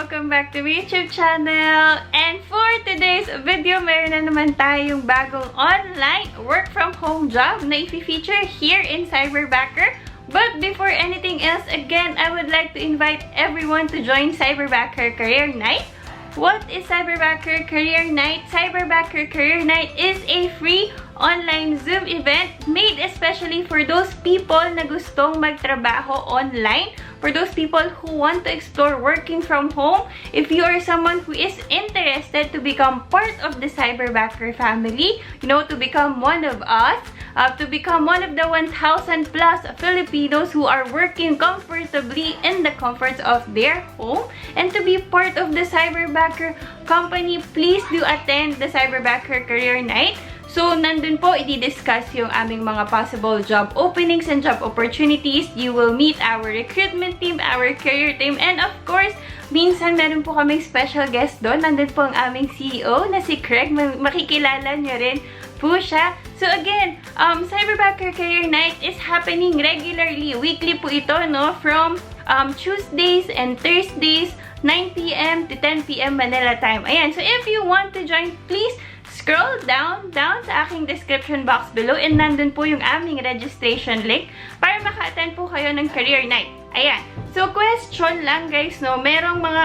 Welcome back to my YouTube channel. And for today's video, meron na naman tayong bagong online work from home job na i-feature here in Cyberbacker. But before anything else, again, I would like to invite everyone to join Cyberbacker Career Night. What is Cyberbacker Career Night? Cyberbacker Career Night is a free online Zoom event made especially for those people na gustong magtrabaho online, for those people who want to explore working from home. If you are someone who is interested to become part of the Cyberbacker family, you know, to become one of us, to become one of the 1,000 plus Filipinos who are working comfortably in the comforts of their home, and to be part of the Cyberbacker company, please do attend the Cyberbacker Career Night. So, nandun po, i-discuss yung aming mga possible job openings and job opportunities. You will meet our recruitment team, our career team, and of course, minsan meron po kaming special guest doon. Nandun po ang aming CEO na si Craig. Makikilala nyo rin po siya. So again, Cyberbacker Career Night is happening regularly. Weekly po ito, no? From Tuesdays and Thursdays, 9 p.m. to 10 p.m. Manila time. Ayan. So if you want to join, please scroll down sa aking description box below, and nandun po yung aming registration link para maka-attend po kayo ng Career Night. Ayan. So, question lang guys, no? Merong mga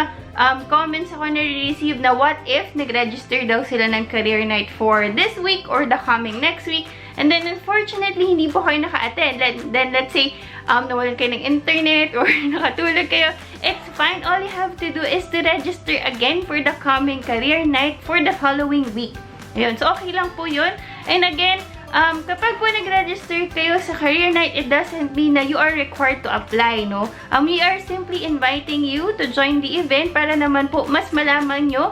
comments ako na-receive na what if nag-register daw sila ng Career Night for this week or the coming next week, and then unfortunately, hindi po kayo naka-attend. Then, let's say, nawalan kayo ng internet or nakatulog kayo. It's fine. All you have to do is to register again for the coming Career Night for the following week. Ayun. So, okay lang po yun. And again, kapag po nag-register kayo sa Career Night, it doesn't mean na you are required to apply, no? We are simply inviting you to join the event para naman po mas malaman nyo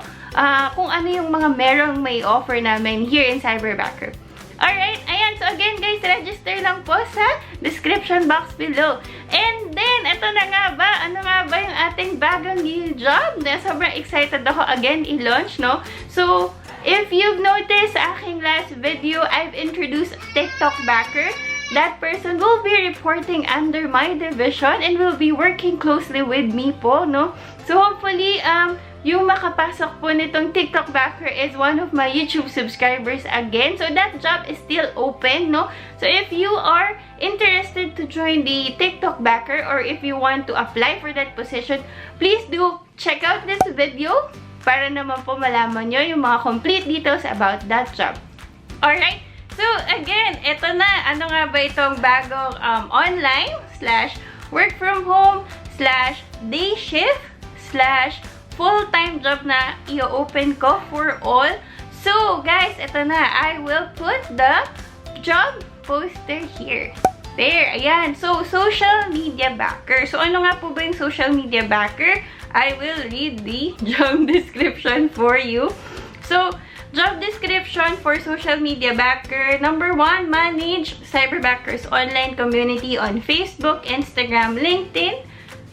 kung ano yung mga merong may offer namin here in Cyberbacker. Alright, ayan. So again guys, register lang po sa description box below. And then, ito na nga ba? Ano nga ba yung ating bagong new job? Na sobrang excited ako again i-launch, no? So, if you've noticed sa aking last video, I've introduced TikTok Backer. That person will be reporting under my division and will be working closely with me po, no? So, hopefully, yung makapasok po nitong TikTok Backer is one of my YouTube subscribers again. So, that job is still open, no? So, if you are interested to join the TikTok Backer or if you want to apply for that position, please do check out this video para naman po malaman nyo yung mga complete details about that job. Alright? So, again, ito na. Ano nga ba itong bagong online / work from home / day shift / full-time job na i-open ko for all. So, guys, ito na. I will put the job poster here. There, ayan. So, social media backer. So, ano nga po ba yung social media backer? I will read the job description for you. So, job description for social media backer. Number 1, manage Cyberbacker's online community on Facebook, Instagram, LinkedIn,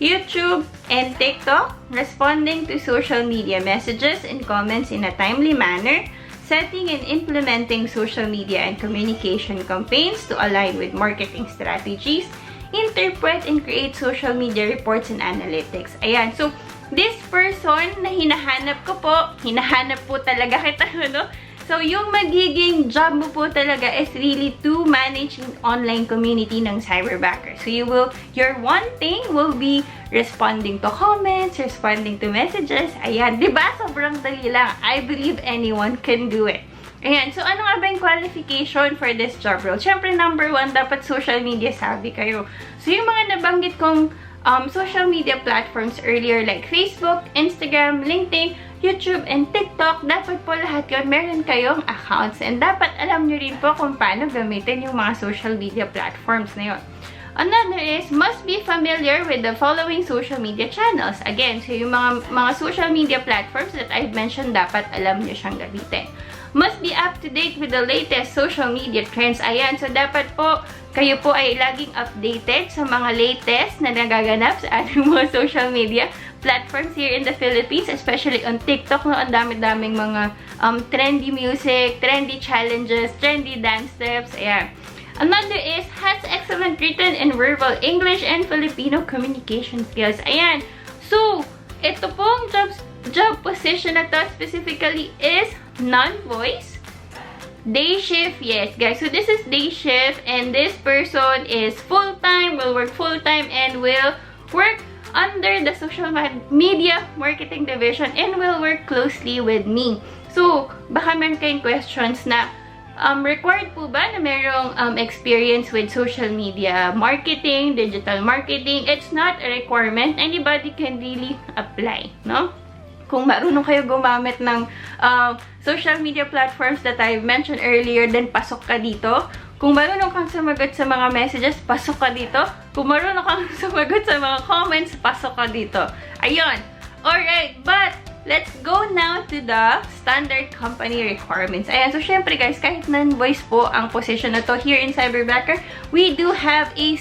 YouTube, and TikTok, responding to social media messages and comments in a timely manner, setting and implementing social media and communication campaigns to align with marketing strategies, interpret and create social media reports and analytics. Ayan. So, this person na hinahanap ko po, hinahanap po talaga kita, no? So, yung magiging job mo po talaga is really to manage an online community ng Cyberbacker. So, your one thing will be responding to comments, responding to messages. Ayan. Diba? Sobrang dali lang. I believe anyone can do it. Ayan. So, ano nga ba yung qualification for this job role? Siyempre, number 1, dapat social media savvy kayo. So, yung mga nabanggit kong social media platforms earlier like Facebook, Instagram, LinkedIn, YouTube, and TikTok, dapat po lahat yun meron kayong accounts. And dapat alam nyo rin po kung paano gamitin yung mga social media platforms na yun. Another is, must be familiar with the following social media channels. Again, so yung mga social media platforms that I've mentioned, dapat alam nyo siyang gamitin. Must be up to date with the latest social media trends. Ayan, so dapat po kayo po ay laging updated sa mga latest na nagaganap sa ating mga social media platforms here in the Philippines, especially on TikTok, no? Ang dami-daming mga trendy music, trendy challenges, trendy dance steps. Ayan. Another is, has excellent written and verbal English and Filipino communication skills. Ayan. So, ito pong job position na to specifically is non-voice. Day shift, yes guys. So this is day shift and this person is full-time, will work full-time and will work under the social media marketing division and will work closely with me. So, baka meron kayong questions na required po ba na merong experience with social media marketing, digital marketing? It's not a requirement. Anybody can really apply, no? Kung marunong kayo gumamit ng social media platforms that I mentioned earlier, then pasok ka dito. Kung marunong kang sumagot sa mga messages, pasok ka dito. Kung marunong kang sumagot sa mga comments, pasok ka dito. Ayun. Alright, but let's go now to the standard company requirements. Ayan, so syempre guys, kahit non-voice po ang position na to here in Cyberbacker, we do have a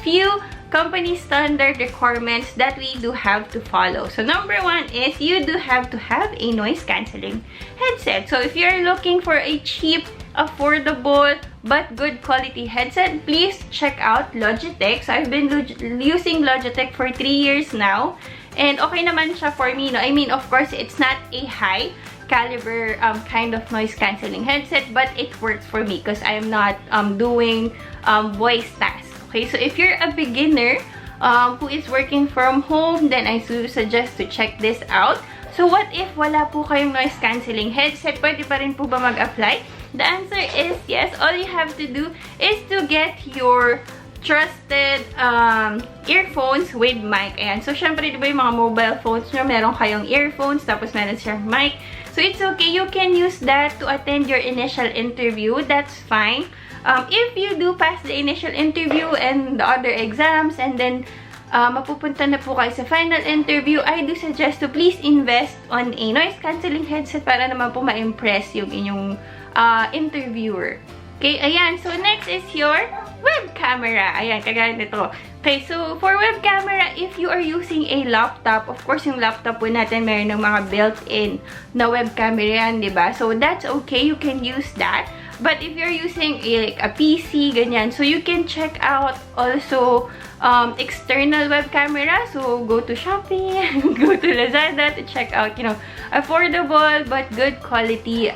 few company standard requirements that we do have to follow. So number one is you do have to have a noise cancelling headset. So if you're looking for a cheap, affordable, but good quality headset, please check out Logitech. So I've been using Logitech for 3 years now. And okay naman siya for me, no? I mean, of course, it's not a high caliber kind of noise cancelling headset, but it works for me because I'm not doing voice tasks. Okay, so if you're a beginner who is working from home, then I do suggest to check this out. So what if wala po kayong noise cancelling headset? Pwede pa rin po ba mag-apply? The answer is yes. All you have to do is to get your trusted earphones with mic. Ayan. So, syempre, di ba yung mga mobile phones nyo, meron kayong earphones, tapos meron siyang mic. So, it's okay. You can use that to attend your initial interview. That's fine. If you do pass the initial interview and the other exams, and then mapupunta na po kayo sa final interview, I do suggest to please invest on a noise-cancelling headset para naman po ma-impress yung inyong interviewer. Okay, ayan. So, next is your web camera. Ayan, kagaya nito. Okay, so, for web camera, if you are using a laptop, of course, yung laptop po natin, meron ng mga built-in na web camera yan, diba? So, that's okay. You can use that. But if you're using like a PC, ganyan, so you can check out also external web camera. So, go to Shopee, go to Lazada to check out, you know, affordable but good quality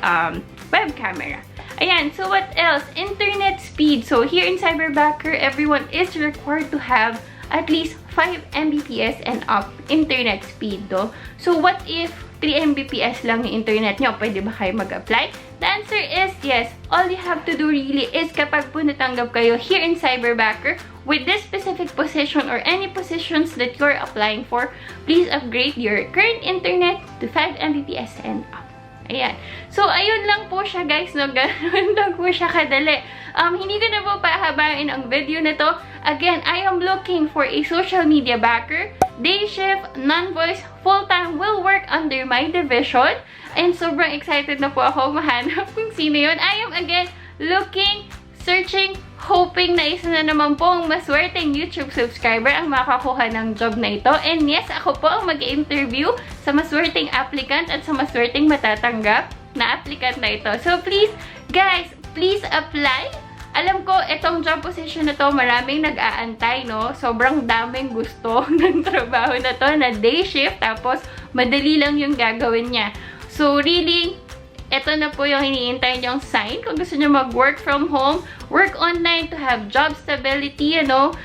web camera. Ayan, so what else? Internet speed. So, here in Cyberbacker, everyone is required to have at least 5 Mbps and up internet speed, though. So, what if 3 Mbps lang yung internet nyo? Pwede ba kayo mag-apply? The answer is yes. All you have to do really is kapag po natanggap kayo here in Cyberbacker with this specific position or any positions that you're applying for, please upgrade your current internet to 5 Mbps and up. Ayan. So, ayun lang po siya, guys. No? Ganun lang po siya kadali. Hindi ko na po pahabain ang video na to. Again, I am looking for a social media backer. Day shift, non-voice, full-time will work under my division. And sobrang excited na po ako mahanap kung sino yun. I am again looking, searching, hoping na isa na naman po ang maswerteng YouTube subscriber ang makakuha ng job na ito. And yes, ako po ang mag-interview sa maswerteng applicant at sa maswerteng matatanggap na applicant na ito. So please, guys, please apply. Alam ko, itong job position na to, maraming nag-aantay, no? Sobrang daming gusto ng trabaho na to, na day shift, tapos madali lang yung gagawin niya. So really, ito na po yung hiniintay niyong sign. Kung gusto niyo mag-work from home, work online to have job stability, you know.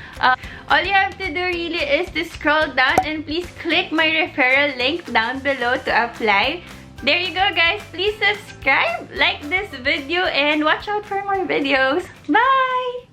All you have to do really is to scroll down and please click my referral link down below to apply. There you go, guys. Please subscribe, like this video, and watch out for more videos. Bye!